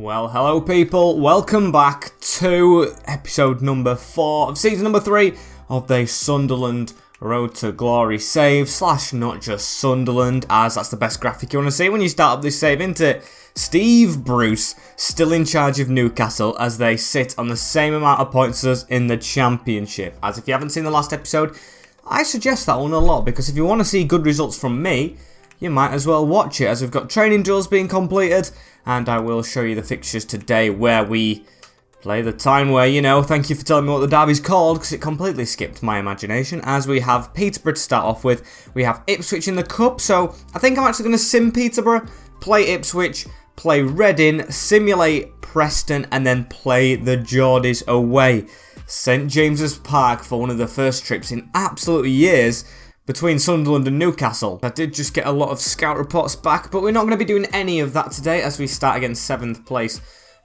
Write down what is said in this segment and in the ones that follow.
Well, hello people, welcome back to episode number 4 of season number 3 of the Sunderland Road to Glory save, / not just Sunderland, as that's the best graphic you want to see when you start up this save, isn't it? Steve Bruce still in charge of Newcastle as they sit on the same amount of points as us in the Championship. As if you haven't seen the last episode, I suggest that one a lot, because if you want to see good results from me, you might as well watch it, as we've got training drills being completed, and I will show you the fixtures today where we play the Tyne-Wear. You know, thank you for telling me what the derby's called, because it completely skipped my imagination, as we have Peterborough to start off with. We have Ipswich in the Cup, so I think I'm actually going to sim Peterborough, play Ipswich, play Reading, simulate Preston, and then play the Geordies away. St James's Park for one of the first trips in absolutely years between Sunderland and Newcastle. I did just get a lot of scout reports back, but we're not going to be doing any of that today as we start against 7th place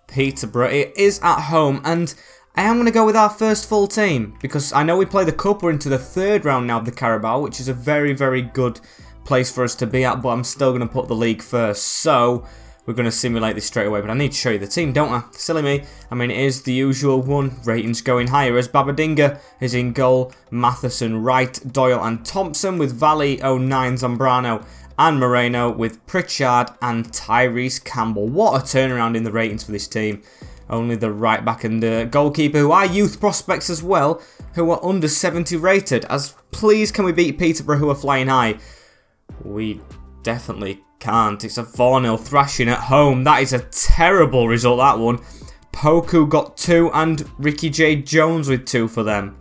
Peterborough. It is at home, and I am going to go with our first full team, because I know we play the Cup, we're into the 3rd round now of the Carabao, which is a very, very good place for us to be at, but I'm still going to put the league first, so we're going to simulate this straight away. But I need to show you the team, don't I? Silly me. I mean, it is the usual one. Ratings going higher as Babadinga is in goal. Matheson, Wright, Doyle and Thompson with Valley, O'Nine, Zambrano and Moreno with Pritchard and Tyrese Campbell. What a turnaround in the ratings for this team. Only the right back and the goalkeeper, who are youth prospects as well, who are under 70 rated. As please can we beat Peterborough, who are flying high? We definitely can't. It's a 4-0 thrashing at home. That is a terrible result, that one. Poku got 2 and Ricky J. Jones with 2 for them.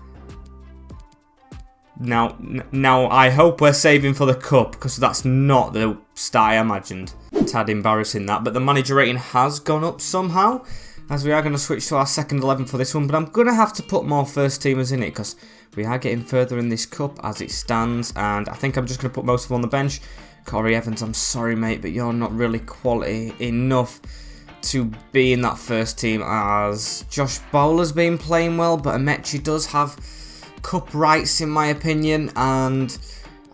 Now I hope we're saving for the Cup, because that's not the start I imagined. Tad embarrassing that, but the manager rating has gone up somehow, as we are going to switch to our second 11 for this one, but I'm going to have to put more first teamers in it, because we are getting further in this Cup as it stands, and I think I'm just going to put most of them on the bench. Corey Evans, I'm sorry mate, but you're not really quality enough to be in that first team, as Josh Bowler's been playing well, but Amechi does have Cup rights in my opinion, and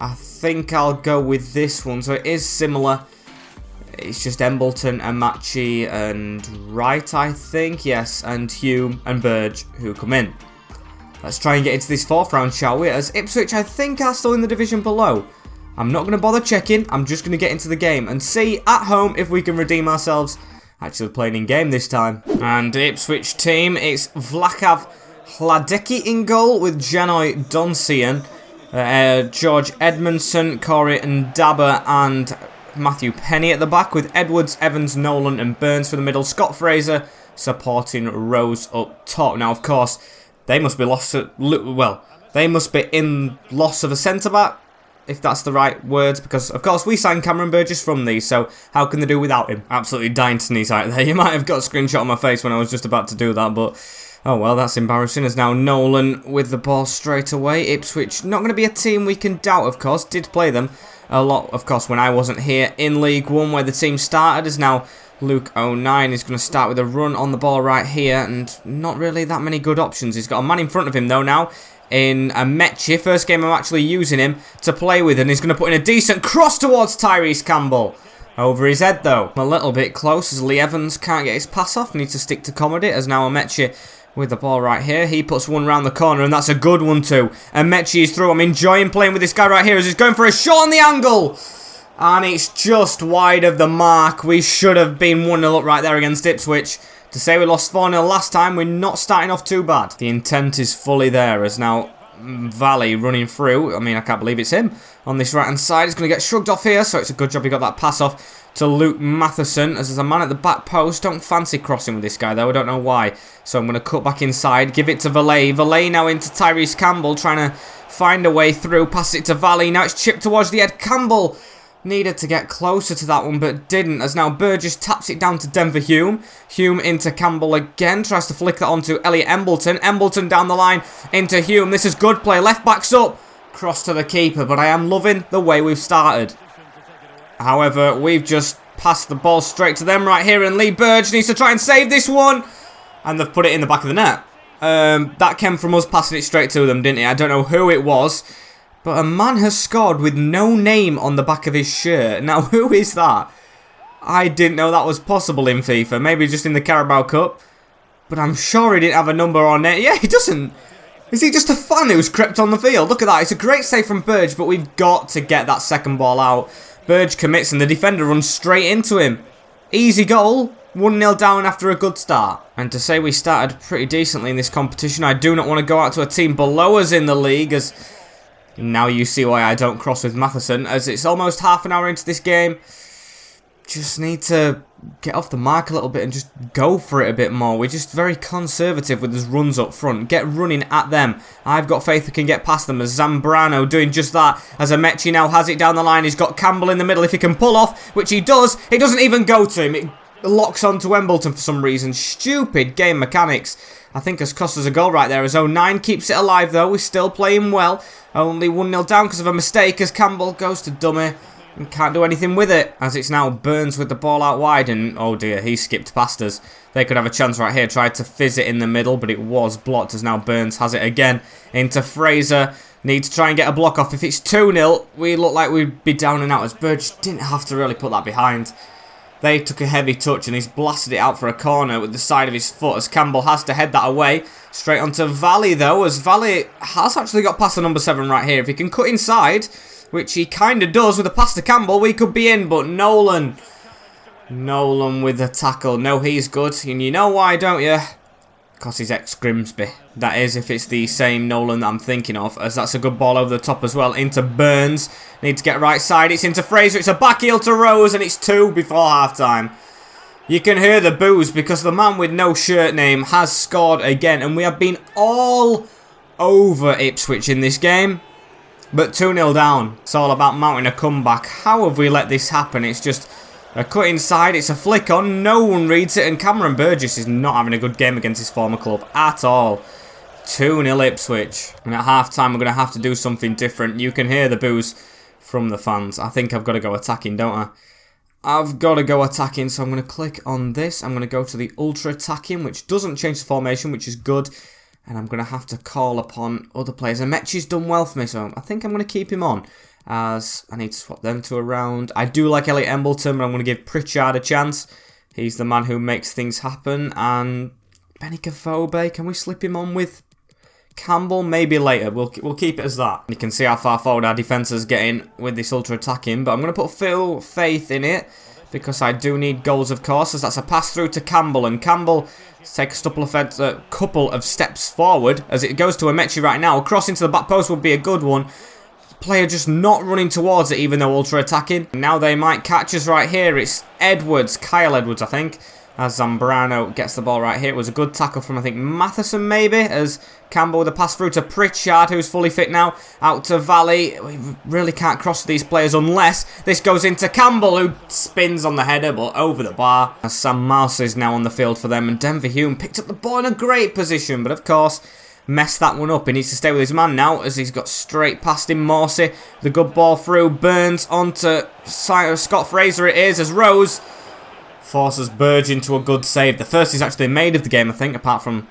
I think I'll go with this one. So it is similar. It's just Embleton, Amechi and Wright, I think, yes, and Hume and Burge who come in. Let's try and get into this 4th round, shall we? As Ipswich, I think, are still in the division below. I'm not going to bother checking, I'm just going to get into the game and see at home if we can redeem ourselves. Actually playing in game this time. And Ipswich team, it's Vlakav Hladecki in goal with Janoy Donsian, George Edmondson, Corey Ndaba and Matthew Penny at the back, with Edwards, Evans, Nolan and Burns for the middle. Scott Fraser supporting Rose up top. Now of course, they must be they must be in loss of a centre-back, if that's the right words, because of course we signed Cameron Burgess from these, so how can they do without him? Absolutely dying to sneeze out there. You might have got a screenshot on my face when I was just about to do that, but oh well, that's embarrassing. As now Nolan with the ball straight away. Ipswich, not going to be a team we can doubt, of course. Did play them a lot, of course, when I wasn't here in League One, where the team started. As now Luke O'Nine is going to start with a run on the ball right here, and not really that many good options. He's got a man in front of him though now, in Amechi. First game I'm actually using him to play with, and he's going to put in a decent cross towards Tyrese Campbell. Over his head though. A little bit close as Lee Evans can't get his pass off, needs to stick to comedy, as now Amechi with the ball right here. He puts one round the corner, and that's a good one too. Amechi is through. I'm enjoying playing with this guy right here as he's going for a shot on the angle. And it's just wide of the mark. We should have been 1-0 up right there against Ipswich. To say we lost 4-0 last time, we're not starting off too bad. The intent is fully there, as now Valley running through. I mean, I can't believe it's him on this right-hand side. He's going to get shrugged off here, so it's a good job he got that pass off to Luke Matheson, as there's a man at the back post. Don't fancy crossing with this guy, though. I don't know why. So I'm going to cut back inside, give it to Valet. Valet now into Tyrese Campbell, trying to find a way through. Pass it to Valley. Now it's chipped towards the head. Campbell needed to get closer to that one, but didn't, as now Burgess taps it down to Denver Hume. Hume into Campbell again, tries to flick that onto Elliot Embleton. Embleton down the line into Hume. This is good play, left back's up. Cross to the keeper, but I am loving the way we've started. However, we've just passed the ball straight to them right here, and Lee Burge needs to try and save this one. And they've put it in the back of the net. That came from us passing it straight to them, didn't it? I don't know who it was. But a man has scored with no name on the back of his shirt. Now, who is that? I didn't know that was possible in FIFA. Maybe just in the Carabao Cup. But I'm sure he didn't have a number on it. Yeah, he doesn't. Is he just a fan who's crept on the field? Look at that. It's a great save from Burge, but we've got to get that second ball out. Burge commits and the defender runs straight into him. Easy goal. 1-0 down after a good start. And to say we started pretty decently in this competition, I do not want to go out to a team below us in the league, as now you see why I don't cross with Matheson, as it's almost half an hour into this game. Just need to get off the mark a little bit and just go for it a bit more. We're just very conservative with his runs up front. Get running at them. I've got faith we can get past them, as Zambrano doing just that. As Amechi now has it down the line. He's got Campbell in the middle. If he can pull off, which he does, it doesn't even go to him. It locks onto Embleton for some reason. Stupid game mechanics. I think has cost us a goal right there, as 09 keeps it alive though. We're still playing well. Only 1-0 down because of a mistake, as Campbell goes to dummy and can't do anything with it, as it's now Burns with the ball out wide, and oh dear, he skipped past us. They could have a chance right here. Tried to fizz it in the middle, but it was blocked, as now Burns has it again into Fraser. Need to try and get a block off. If it's 2-0, we look like we'd be down and out, as Burge didn't have to really put that behind. They took a heavy touch and he's blasted it out for a corner with the side of his foot, as Campbell has to head that away. Straight onto Valley though, as Valley has actually got past the number 7 right here. If he can cut inside, which he kind of does with a pass to Campbell, we could be in, but Nolan with the tackle. No, he's good, and you know why, don't you? Because he's ex-Grimsby. That is, if it's the same Nolan that I'm thinking of, as that's a good ball over the top as well. Into Burns. Need to get right side. It's into Fraser. It's a back heel to Rose, and it's 2 before half-time. You can hear the boos because the man with no shirt name has scored again, and we have been all over Ipswich in this game. But 2-0 down. It's all about mounting a comeback. How have we let this happen? It's just a cut inside. It's a flick on. No one reads it. And Cameron Burgess is not having a good game against his former club at all. 2-0 Ipswich. And at half-time, we're going to have to do something different. You can hear the boos from the fans. I think I've got to go attacking, don't I? I've got to go attacking. So I'm going to click on this. I'm going to go to the ultra attacking, which doesn't change the formation, which is good. And I'm going to have to call upon other players. Amechi's done well for me, so I think I'm going to keep him on, as I need to swap them two around. I do like Elliot Embleton, but I'm going to give Pritchard a chance. He's the man who makes things happen. And Benikafobe, can we slip him on with Campbell? Maybe later. We'll keep it as that. You can see how far forward our defence is getting with this ultra attacking, but I'm going to put full faith in it, because I do need goals, of course, as that's a pass through to Campbell, and Campbell takes a couple of steps forward as it goes to Amechi right now. A cross into the back post would be a good one. The player just not running towards it, even though ultra attacking. Now they might catch us right here. It's Edwards, Kyle Edwards, I think, as Zambrano gets the ball right here. It was a good tackle from, I think, Matheson maybe, as Campbell with a pass through to Pritchard, who's fully fit now, out to Valley. We really can't cross these players unless this goes into Campbell, who spins on the header, but over the bar. As Sam Mouse is now on the field for them, and Denver Hume picked up the ball in a great position, but of course, messed that one up. He needs to stay with his man now, as he's got straight past him, Morsey. The good ball through, Burns onto Scott Fraser it is, as Rose forces Burge into a good save. The first he's actually made of the game, I think, apart from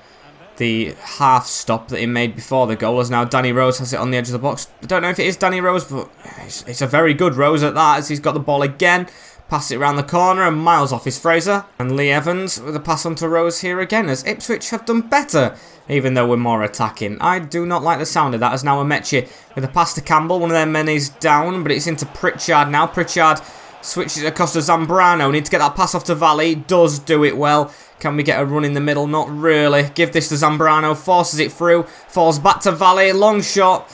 the half stop that he made before the goal, as now Danny Rose has it on the edge of the box. I don't know if it is Danny Rose, but it's a very good Rose at that, as he's got the ball again. Pass it around the corner, and miles off is Fraser. And Lee Evans with a pass on to Rose here again, as Ipswich have done better, even though we're more attacking. I do not like the sound of that, as now Amechi with a pass to Campbell. One of their men is down, but it's into Pritchard now. Pritchard switches across to Zambrano. Need to get that pass off to Valley. Does do it well. Can we get a run in the middle? Not really. Give this to Zambrano. Forces it through. Falls back to Valley. Long shot.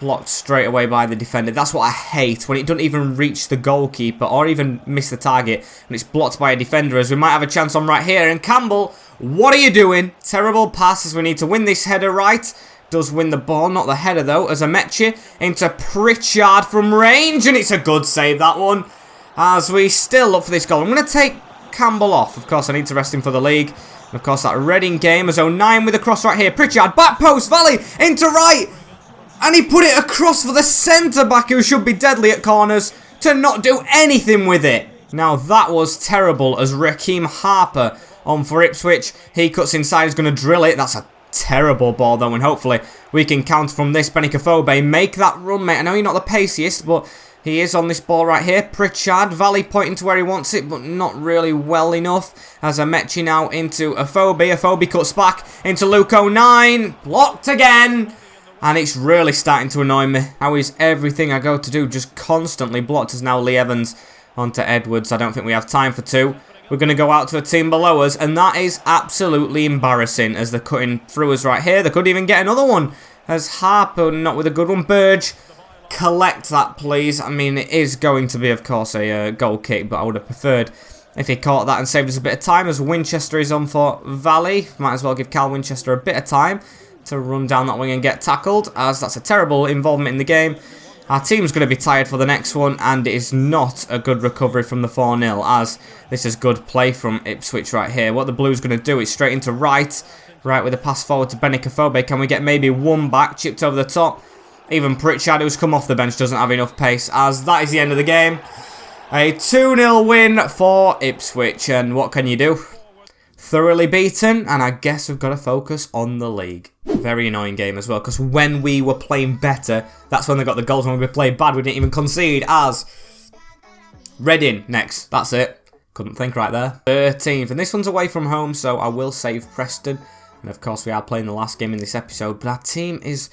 Blocked straight away by the defender. That's what I hate, when it doesn't even reach the goalkeeper or even miss the target, and it's blocked by a defender, as we might have a chance on right here. And Campbell, what are you doing? Terrible pass, as we need to win this header right. Does win the ball, not the header though, as Amechi into Pritchard from range, and it's a good save, that one. As we still look for this goal. I'm going to take Campbell off. Of course, I need to rest him for the league. And of course, that Reading game as 09 with a cross right here. Pritchard, back post, Valley into right. And he put it across for the centre-back, who should be deadly at corners, to not do anything with it. Now, that was terrible, as Raheem Harper on for Ipswich. He cuts inside, he's going to drill it. That's a terrible ball, though, and hopefully we can counter from this. Benikafobe, make that run, mate. I know you're not the paciest, but He is on this ball right here. Pritchard, Valley pointing to where he wants it, but not really well enough. As Amechi now into Afobe. Afobe cuts back into Luke09. Blocked again. And it's really starting to annoy me. How is everything I go to do just constantly blocked? As now Lee Evans onto Edwards. I don't think we have time for two. We're going to go out to a team below us. And that is absolutely embarrassing as they're cutting through us right here. They could even get another one. As Harper, not with a good one. Burge. Collect that, please. I mean, it is going to be, of course, a goal kick, but I would have preferred if he caught that and saved us a bit of time. As Winchester is on for Valley, might as well give Cal Winchester a bit of time to run down that wing and get tackled, as that's a terrible involvement in the game. Our team's going to be tired for the next one, and it is not a good recovery from the 4-0, as this is good play from Ipswich right here. What the Blues going to do is straight into right with a pass forward to Benikafobe. Can we get maybe one back, chipped over the top? Even Pritchard, who's come off the bench, doesn't have enough pace, as that is the end of the game. A 2-0 win for Ipswich, and what can you do? Thoroughly beaten, and I guess we've got to focus on the league. Very annoying game as well, because when we were playing better, that's when they got the goals. When we played bad, we didn't even concede, as Reading next. That's it. Couldn't think right there. 13th, and this one's away from home, so I will save Preston. And of course, we are playing the last game in this episode, but our team is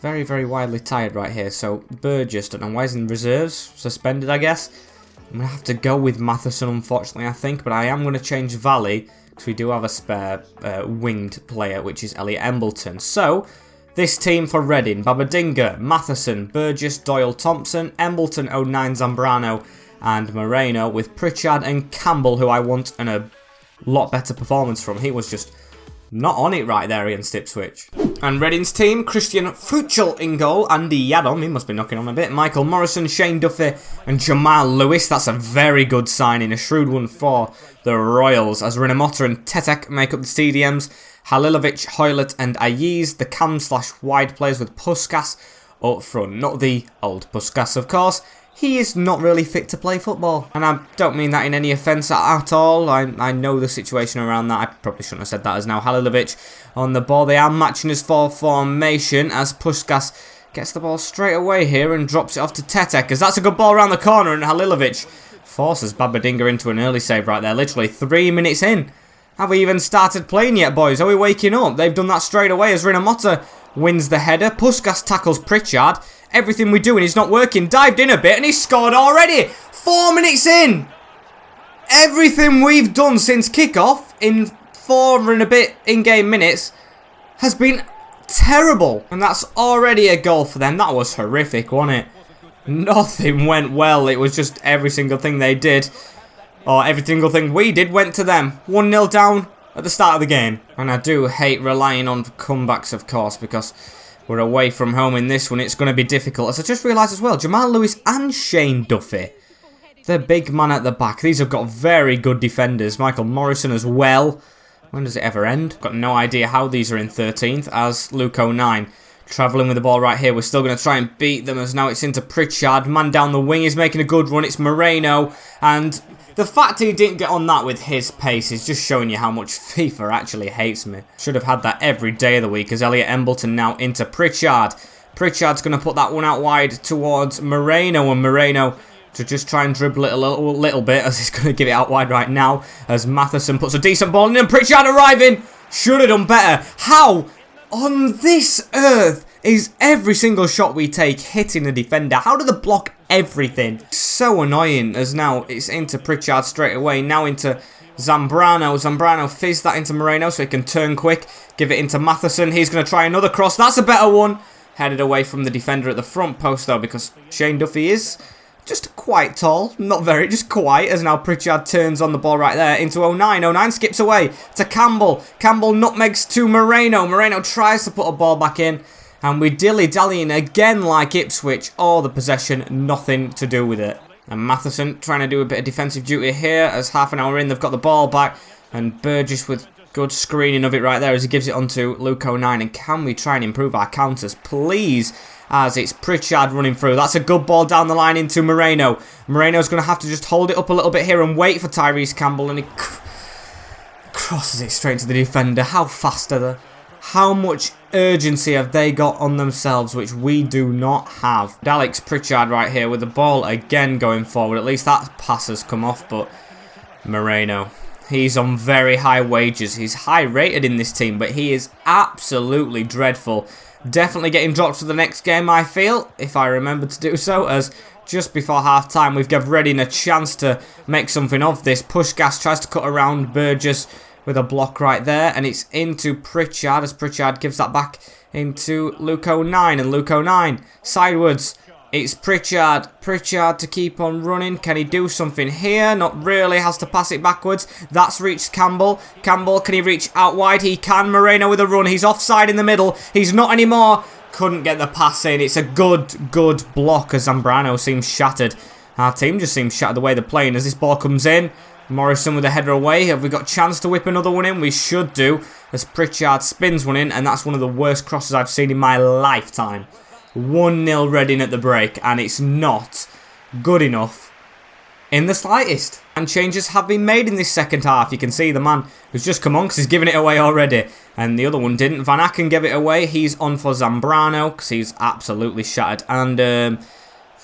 very, very widely tired right here. So Burgess, don't know why he's in reserves, suspended, I guess. I'm going to have to go with Matheson, unfortunately, I think, but I am going to change Valley, because we do have a spare winged player, which is Elliot Embleton. So, this team for Reading: Babadinga, Matheson, Burgess, Doyle, Thompson, Embleton, 09, Zambrano, and Moreno, with Pritchard and Campbell, who I want a lot better performance from. He was just not on it right there against Ipswich. And Reading's team: Christian Fuchel in goal, Andy Yadom, he must be knocking on a bit, Michael Morrison, Shane Duffy, and Jamal Lewis. That's a very good signing, a shrewd one for the Royals, as Rinamota and Tetek make up the CDMs. Halilovic, Hoylett, and Ayiz, the cam/wide players, with Puskas up front. Not the old Puskas, of course. He is not really fit to play football, and I don't mean that in any offence at all. I know the situation around that. I probably shouldn't have said that, as now Halilovic on the ball. They are matching his 4 formation, as Puskas gets the ball straight away here and drops it off to Tetek, as that's a good ball around the corner, and Halilovic forces Babadinga into an early save right there, literally 3 minutes in. Have we even started playing yet, boys? Are we waking up? They've done that straight away as Rinamota wins the header. Puskas tackles Pritchard. Everything we're doing is not working. Dived in a bit and he's scored already. 4 minutes in. Everything we've done since kickoff in 4 and a bit in-game minutes has been terrible. And that's already a goal for them. That was horrific, wasn't it? Nothing went well. It was just every single thing they did, or every single thing we did, went to them. 1-0 down at the start of the game. And I do hate relying on comebacks, of course, because we're away from home in this one. It's going to be difficult. As I just realised as well, Jamal Lewis and Shane Duffy, the big man at the back. These have got very good defenders. Michael Morrison as well. When does it ever end? Got no idea how these are in 13th, as Luke 09 travelling with the ball right here. We're still going to try and beat them, as now it's into Pritchard. Man down the wing is making a good run. It's Moreno, and the fact he didn't get on that with his pace is just showing you how much FIFA actually hates me. Should have had that every day of the week, as Elliot Embleton now into Pritchard. Pritchard's going to put that one out wide towards Moreno, and Moreno to just try and dribble it a little bit, as he's going to give it out wide right now, as Matheson puts a decent ball in, and Pritchard arriving. Should have done better. How on this earth is every single shot we take hitting the defender? How do they block everything? So annoying, as now it's into Pritchard straight away. Now into Zambrano. Zambrano fizzed that into Moreno so he can turn quick. Give it into Matheson. He's going to try another cross. That's a better one. Headed away from the defender at the front post, though, because Shane Duffy is just quite tall. Not very, just quite, as now Pritchard turns on the ball right there into 09. 09 skips away to Campbell. Campbell nutmegs to Moreno. Moreno tries to put a ball back in, and we're dilly-dallying again like Ipswich. All the possession, nothing to do with it. And Matheson trying to do a bit of defensive duty here, as half an hour in they've got the ball back, and Burgess with good screening of it right there as he gives it on to Luke 09. And can we try and improve our counters, please? As it's Pritchard running through. That's a good ball down the line into Moreno. Moreno's going to have to just hold it up a little bit here and wait for Tyrese Campbell, and he crosses it straight to the defender. How fast are they? How much urgency have they got on themselves, which we do not have. Alex Pritchard right here with the ball again going forward. At least that pass has come off, but Moreno, he's on very high wages. He's high rated in this team, but he is absolutely dreadful. Definitely getting dropped for the next game, I feel, if I remember to do so, as just before half-time we've given Reading a chance to make something of this. Pushgas tries to cut around Burgess with a block right there, and it's into Pritchard as Pritchard gives that back into Luke 09, and Luke 09 sidewards. It's Pritchard. Pritchard to keep on running. Can he do something here? Not really. Has to pass it backwards. That's reached Campbell. Campbell, can he reach out wide? He can. Moreno with a run. He's offside in the middle. He's not anymore. Couldn't get the pass in. It's a good block as Zambrano seems shattered. Our team just seems shattered the way they're playing as this ball comes in. Morrison with a header away. Have we got a chance to whip another one in? We should do. As Pritchard spins one in, and that's one of the worst crosses I've seen in my lifetime. 1-0 Reading at the break, and it's not good enough in the slightest. And changes have been made in this second half. You can see the man who's just come on because he's given it away already, and the other one didn't. Van Aken gave it away. He's on for Zambrano because he's absolutely shattered. And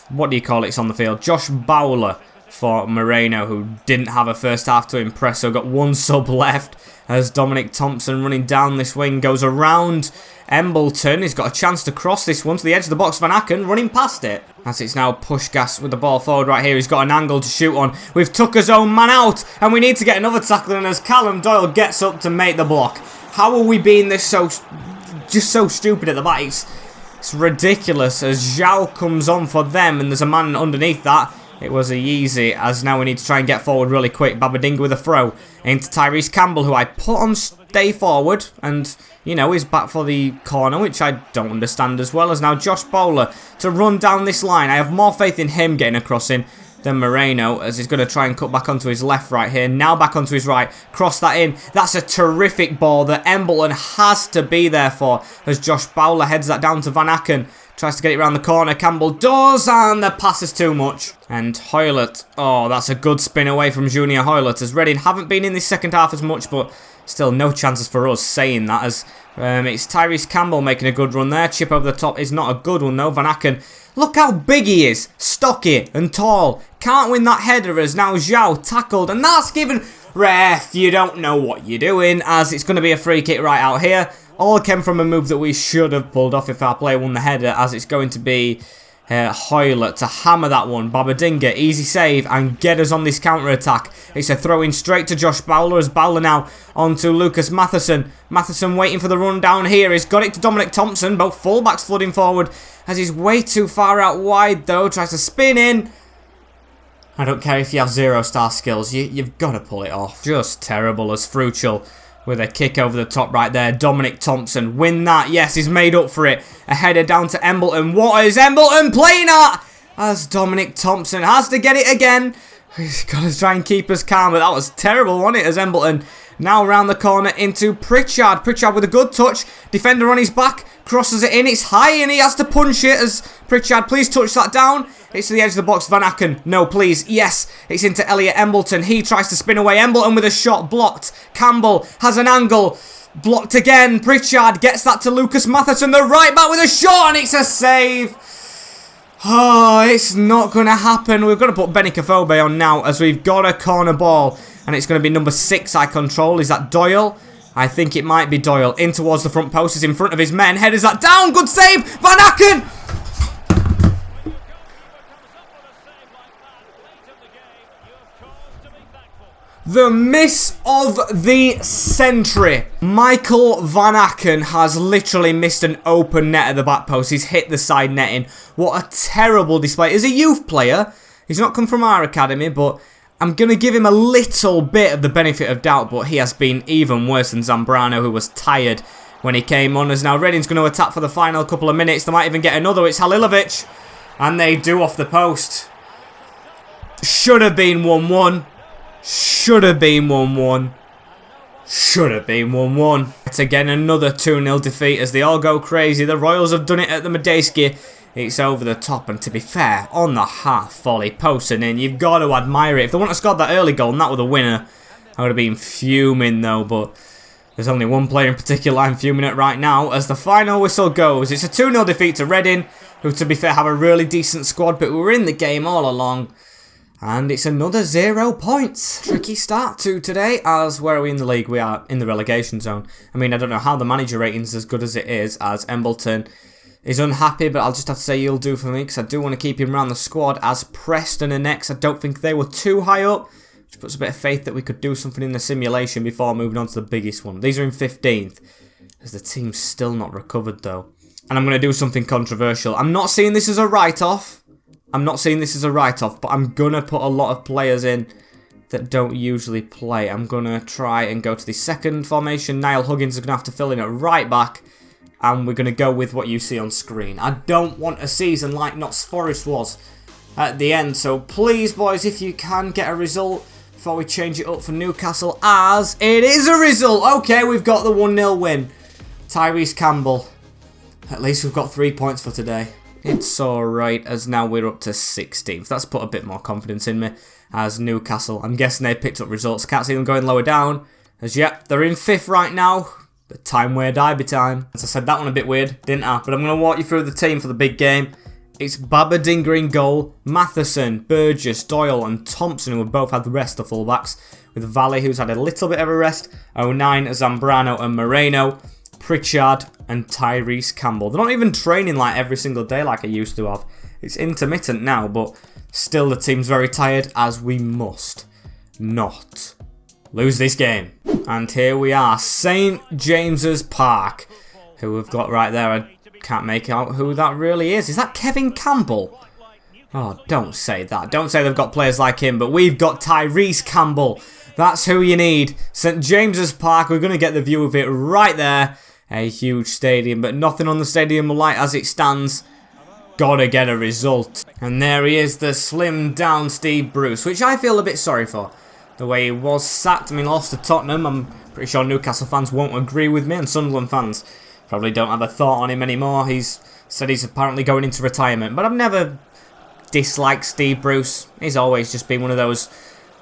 what do you call it? It's on the field. Josh Bowler for Moreno, who didn't have a first half to impress, so got one sub left as Dominic Thompson running down this wing goes around Embleton. He's got a chance to cross this one to the edge of the box. Van Aken running past it as it's now Pushgas with the ball forward right here. He's got an angle to shoot on. We've took his own man out, and we need to get another tackle in as Callum Doyle gets up to make the block. How are we being this so stupid at the back? It's ridiculous as Zhao comes on for them, and there's a man underneath that. It was a Yeezy, as now we need to try and get forward really quick. Babadinga with a throw into Tyrese Campbell, who I put on stay forward, and, you know, he's back for the corner, which I don't understand as well. As now Josh Bowler to run down this line. I have more faith in him getting a crossing than Moreno, as he's going to try and cut back onto his left right here. Now back onto his right. Cross that in. That's a terrific ball that Embleton has to be there for, as Josh Bowler heads that down to Van Aken. Tries to get it around the corner. Campbell does, and the pass is too much. And Hoylett, oh, that's a good spin away from Junior Hoylett, as Reading haven't been in this second half as much, but still no chances for us saying that, as it's Tyrese Campbell making a good run there. Chip over the top is not a good one though. Van Aken, look how big he is. Stocky and tall. Can't win that header, as now Zhao tackled, and that's given... Ref, you don't know what you're doing, as it's going to be a free kick right out here. All came from a move that we should have pulled off if our player won the header, as it's going to be Hoylett to hammer that one. Babadinga, easy save, and get us on this counter-attack. It's a throw-in straight to Josh Bowler, as Bowler now onto Lucas Matheson. Matheson waiting for the run down here. He's got it to Dominic Thompson. Both fullbacks flooding forward, as he's way too far out wide, though. Tries to spin in. I don't care if you have 0-star skills. You've got to pull it off. Just terrible, as Fruchel with a kick over the top right there. Dominic Thompson, win that. Yes, he's made up for it. A header down to Embleton. What is Embleton playing at? As Dominic Thompson has to get it again. He's got to try and keep us calm, but that was terrible, wasn't it, as Embleton now around the corner into Pritchard. Pritchard with a good touch. Defender on his back. Crosses it in. It's high, and he has to punch it, as Pritchard, please touch that down. It's to the edge of the box. Van Aken. No, please. Yes. It's into Elliot Embleton. He tries to spin away. Embleton with a shot. Blocked. Campbell has an angle. Blocked again. Pritchard gets that to Lucas Matheson. The right back with a shot, and it's a save. Oh, it's not going to happen. We've got to put Benny Kafobe on now, as we've got a corner ball. And it's going to be number 6 I control. Is that Doyle? I think it might be Doyle. In towards the front post. Is in front of his men. Headers that down. Good save. Van Aken. The miss of the century. Michael Van Aken has literally missed an open net at the back post. He's hit the side netting. What a terrible display. As a youth player, he's not come from our academy, but I'm going to give him a little bit of the benefit of doubt, but he has been even worse than Zambrano, who was tired when he came on. As now Reading's going to attack for the final couple of minutes. They might even get another. It's Halilovic. And they do off the post. Should have been 1-1. Should have been 1-1. Should have been 1-1. It's again another 2-0 defeat as they all go crazy. The Royals have done it at the Medeski. It's over the top, and to be fair, on the half volley, posting in, you've got to admire it. If they wouldn't have scored that early goal and that were the winner, I would have been fuming though, but There's only one player in particular I'm fuming at right now as the final whistle goes. It's a 2-0 defeat to Reading, who to be fair have a really decent squad, but we were in the game all along. And it's another 0 points. Tricky start to today, as where are we in the league? We are in the relegation zone. I mean, I don't know how the manager rating's as good as it is, as Embleton is unhappy, but I'll just have to say he'll do for me, because I do want to keep him around the squad, as Preston are next. I don't think they were too high up, which puts a bit of faith that we could do something in the simulation before moving on to the biggest one. These are in 15th, as the team's still not recovered though. And I'm going to do something controversial. I'm not seeing this as a write-off. But I'm going to put a lot of players in that don't usually play. I'm going to try and go to the second formation. Niall Huggins is going to have to fill in at right back. And we're going to go with what you see on screen. I don't want a season like Notts Forest was at the end. So please, boys, if you can get a result before we change it up for Newcastle, as it is a result. Okay, we've got the 1-0 win. Tyrese Campbell. At least we've got 3 points for today. It's alright, as now we're up to 16th. That's put a bit more confidence in me, as Newcastle. I'm guessing they picked up results. Can't see them going lower down, as yep, they're in 5th right now. The Tyne-Wear derby time. As I said, that one a bit weird, didn't I? But I'm going to walk you through the team for the big game. It's Babadinger in goal, Matheson, Burgess, Doyle and Thompson, who have both had the rest of fullbacks, with Valley, who's had a little bit of a rest, 09, Zambrano and Moreno, Pritchard and Tyrese Campbell. They're not even training like every single day like I used to have. It's intermittent now, but still the team's very tired, as we must not lose this game. And here we are, St. James's Park, who we've got right there. I can't make out who that really is. Is that Kevin Campbell? Oh, don't say that. Don't say they've got players like him, but we've got Tyrese Campbell. That's who you need. St. James's Park, we're going to get the view of it right there. A huge stadium, but nothing on the stadium light as it stands. Gotta get a result. And there he is, the slimmed down Steve Bruce, which I feel a bit sorry for. The way he was sacked, I mean, lost to Tottenham. I'm pretty sure Newcastle fans won't agree with me, and Sunderland fans probably don't have a thought on him anymore. He's said he's apparently going into retirement, but I've never disliked Steve Bruce. He's always just been one of those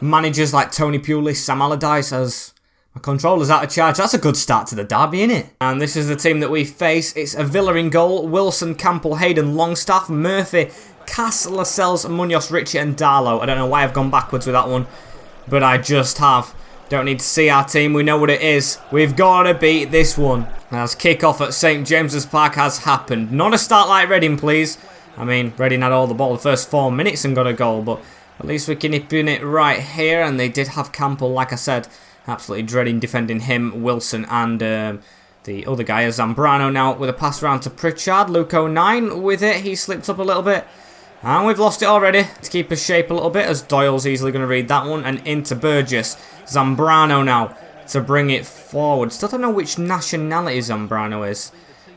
managers like Tony Pulis, Sam Allardyce, as my controller's out of charge. That's a good start to the derby, innit? And this is the team that we face. It's a Villa in goal. Wilson, Campbell, Hayden, Longstaff, Murphy, Cass, Lascelles, Munoz, Ritchie and Darlow. I don't know why I've gone backwards with that one, but I just have. Don't need to see our team. We know what it is. We've got to beat this one. As kick-off at St. James's Park has happened. Not a start like Reading, please. I mean, Reading had all the ball the first 4 minutes and got a goal, but at least we can nip in it right here. And they did have Campbell, like I said. Absolutely dreading defending him, Wilson, and the other guy is Zambrano now with a pass round to Pritchard. Luke 09 with it. He slipped up a little bit. And we've lost it already to keep us shape a little bit, as Doyle's easily going to read that one. And into Burgess. Zambrano now to bring it forward. Still don't know which nationality Zambrano is.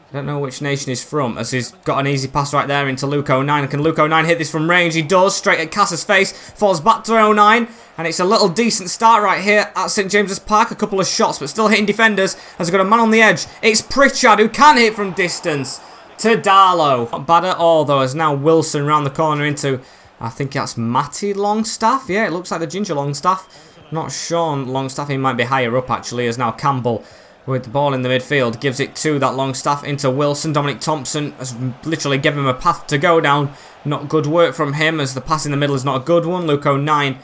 I don't know which nation he's from, as he's got an easy pass right there into Luke 09. Can Luke 09 hit this from range? He does, straight at Cass's face. Falls back to 09. And it's a little decent start right here at St. James's Park. A couple of shots, but still hitting defenders. Has got a man on the edge. It's Pritchard, who can hit from distance, to Darlow. Not bad at all, though, as now Wilson round the corner into, I think that's Matty Longstaff. Yeah, it looks like the Ginger Longstaff. Not Sean Longstaff. He might be higher up, actually, as now Campbell with the ball in the midfield gives it to that Longstaff into Wilson. Dominic Thompson has literally given him a path to go down. Not good work from him, as the pass in the middle is not a good one. Luke 09,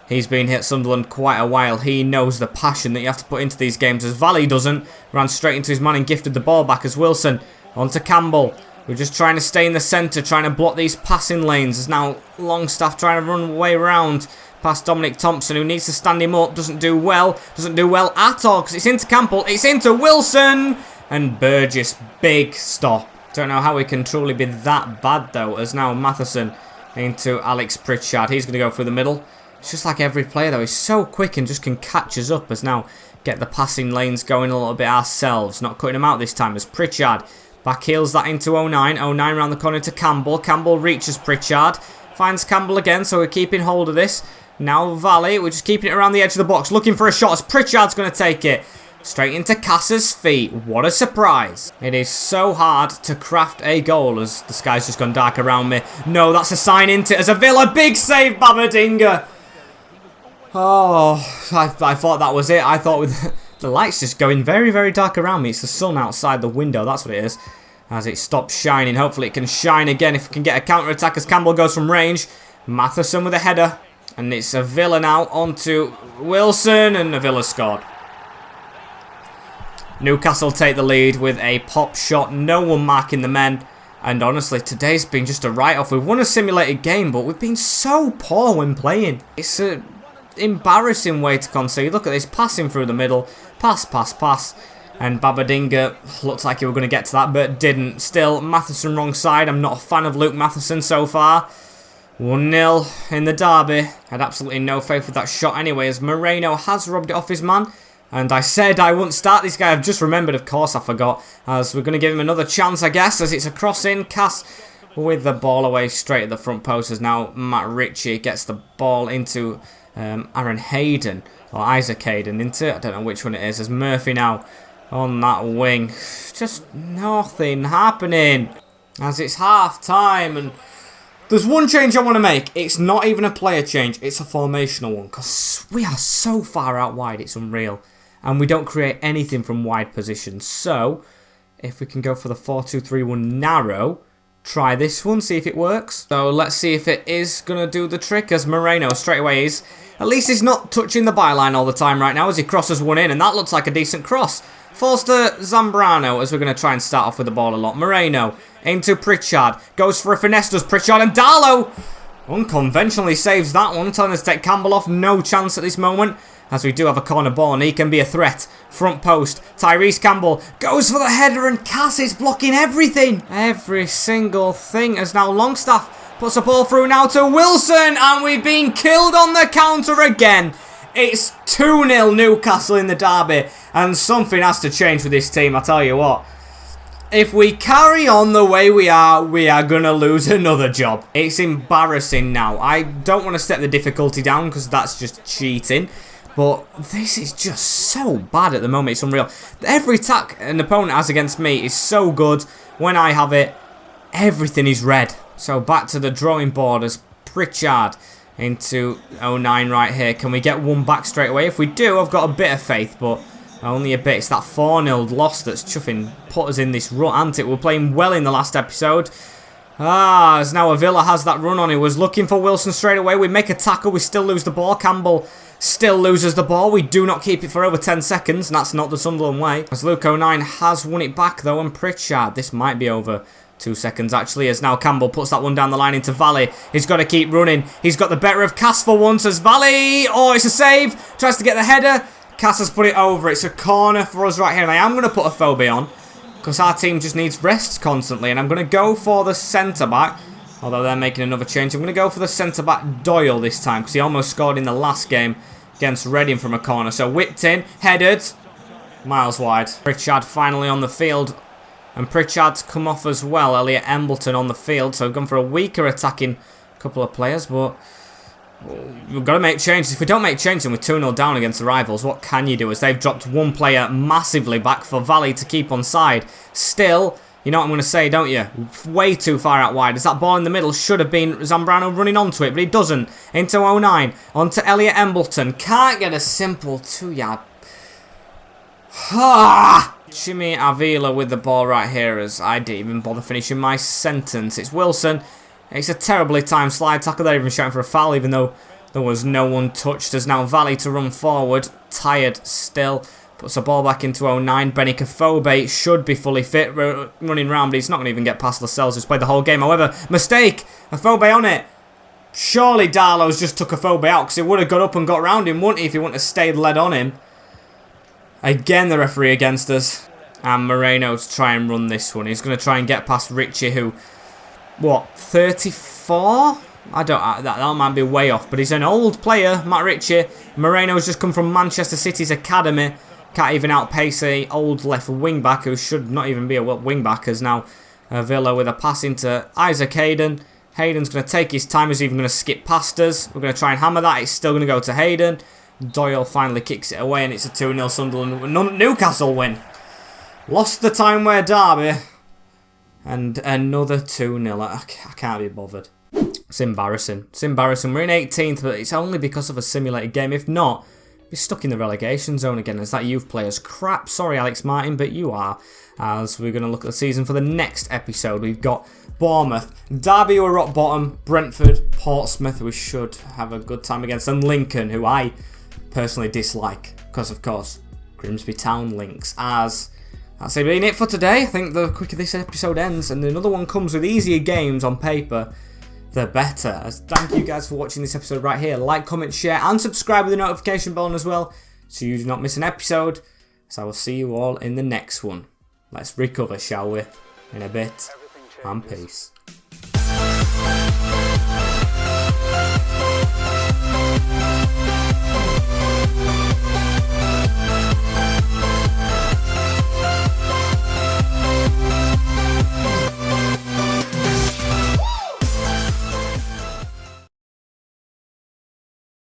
he's been here at Sunderland quite a while. He knows the passion that you have to put into these games, as Valley doesn't. Ran straight into his man and gifted the ball back as Wilson. On to Campbell. We're just trying to stay in the centre, trying to block these passing lanes. As now Longstaff trying to run way around past Dominic Thompson, who needs to stand him up. Doesn't do well at all, because it's into Campbell. It's into Wilson. And Burgess, big stop. Don't know how he can truly be that bad, though, as now Matheson into Alex Pritchard. He's going to go through the middle. It's just like every player, though. He's so quick and just can catch us up, as now get the passing lanes going a little bit ourselves. Not cutting him out this time, as Pritchard back heels that into 09. 09 round the corner to Campbell. Campbell reaches Pritchard. Finds Campbell again, so we're keeping hold of this. Now Valley, we're just keeping it around the edge of the box, looking for a shot as Pritchard's going to take it. Straight into Cass's feet. What a surprise. It is so hard to craft a goal, as the sky's just gone dark around me. No, that's a sign into it as a Villa. Big save, Babadinger. Oh, I thought that was it. I thought with The light's just going very, very dark around me. It's the sun outside the window, that's what it is. As it stops shining, hopefully it can shine again if we can get a counter-attack as Campbell goes from range. Matheson with a header. And it's a Villa now onto Wilson, and the Villa scored. Newcastle take the lead with a pop shot, no one marking the men. And honestly, today's been just a write-off. We've won a simulated game, but we've been so poor when playing. It's an embarrassing way to concede. Look at this, passing through the middle. Pass, pass, pass. And Babadinga looked like he were going to get to that, but didn't. Still, Matheson wrong side. I'm not a fan of Luke Matheson so far. 1-0 in the derby. Had absolutely no faith with that shot anyway, as Moreno has robbed it off his man. And I said I wouldn't start this guy. I've just remembered, of course I forgot. As we're going to give him another chance, I guess, as it's a cross-in. Cass with the ball away straight at the front post, as now Matt Ritchie gets the ball into Aaron Hayden. Or Isaac Hayden into, I don't know which one it is, as Murphy now on that wing. Just nothing happening. As it's half-time, and there's one change I want to make. It's not even a player change, it's a formational one. Because we are so far out wide, it's unreal. And we don't create anything from wide positions. So, if we can go for the 4-2-3-1 narrow, try this one, see if it works. So, let's see if it is going to do the trick, as Moreno straight away is. At least he's not touching the byline all the time right now, as he crosses one in, and that looks like a decent cross. Falls to Zambrano, as we're going to try and start off with the ball a lot. Moreno into Pritchard. Goes for a finesse, does Pritchard, and Darlow unconventionally saves that one. Telling us to take Campbell off. No chance at this moment, as we do have a corner ball, and he can be a threat. Front post. Tyrese Campbell goes for the header, and Cass is blocking everything. Every single thing, as now Longstaff puts the ball through now to Wilson, and we've been killed on the counter again. It's 2-0 Newcastle in the derby, and something has to change with this team, I tell you what. If we carry on the way we are going to lose another job. It's embarrassing now. I don't want to step the difficulty down because that's just cheating. But this is just so bad at the moment. It's unreal. Every attack an opponent has against me is so good. When I have it, everything is red. So back to the drawing board as Pritchard into 09 right here. Can we get one back straight away? If we do, I've got a bit of faith, but only a bit. It's that 4-0 loss that's chuffing put us in this rut, hasn't it? We're playing well in the last episode. As now a Villa has that run on. He was looking for Wilson straight away. We make a tackle. We still lose the ball. Campbell still loses the ball. We do not keep it for over 10 seconds, and that's not the Sunderland way. As Luke 09 has won it back, though, and Pritchard. This might be over 2 seconds, actually, as now Campbell puts that one down the line into Valley. He's got to keep running. He's got the better of Cass for once, as Valley... Oh, it's a save. Tries to get the header. Cass has put it over. It's a corner for us right here, and I am going to put a phobia on, because our team just needs rest constantly, and I'm going to go for the centre-back, although they're making another change. I'm going to go for the centre-back Doyle this time, because he almost scored in the last game against Reading from a corner. So whipped in, headed, miles wide. Pritchard finally on the field, and Pritchard's come off as well. Elliot Embleton on the field, so we've gone for a weaker attacking couple of players, but we've got to make changes. If we don't make changes and we're 2-0 down against the rivals, what can you do? As they've dropped one player massively back for Valley to keep on side. Still, you know what I'm going to say, don't you? Way too far out wide. As that ball in the middle should have been Zambrano running onto it, but he doesn't. Into 09, onto Elliot Embleton. Can't get a simple 2-yard. Jimmy Avila with the ball right here, as I didn't even bother finishing my sentence. It's Wilson. It's a terribly timed slide tackle. They're even shouting for a foul, even though there was no one touched. There's now Valley to run forward. Tired still. Puts the ball back into 09. Benny Kafobe should be fully fit. Running round, but he's not going to even get past Lascelles, who's played the whole game. However, mistake. Kafobe on it. Surely Darlow's just took Kafobe out, because he would have got up and got round him, wouldn't he, if he wouldn't have stayed led on him. Again, the referee against us. And Moreno to try and run this one. He's going to try and get past Ritchie, who... What, 34? I don't... That might be way off, but he's an old player, Matt Ritchie. Moreno's just come from Manchester City's academy. Can't even outpace a old left wing-back, who should not even be a wing-back, as now Villa with a pass into Isaac Hayden. Hayden's going to take his time. He's even going to skip past us. We're going to try and hammer that. It's still going to go to Hayden. Doyle finally kicks it away, and it's a 2-0 Sunderland Newcastle win. Lost the Tyne-Wear derby. And another 2-0. I can't be bothered. It's embarrassing. It's embarrassing. We're in 18th, but it's only because of a simulated game. If not, it'd be stuck in the relegation zone again as that youth player's crap. Sorry, Alex Martin, but you are. As we're going to look at the season for the next episode, we've got Bournemouth, Derby who are rock bottom, Brentford, Portsmouth, who we should have a good time against, and Lincoln, who I personally dislike because, of course, Grimsby Town links. As that's been it for today. I think the quicker this episode ends and another one comes with easier games on paper, the better. As thank you guys for watching this episode right here. Like, comment, share, and subscribe with the notification bell on as well, so you do not miss an episode. So I will see you all in the next one. Let's recover, shall we? In a bit. And peace.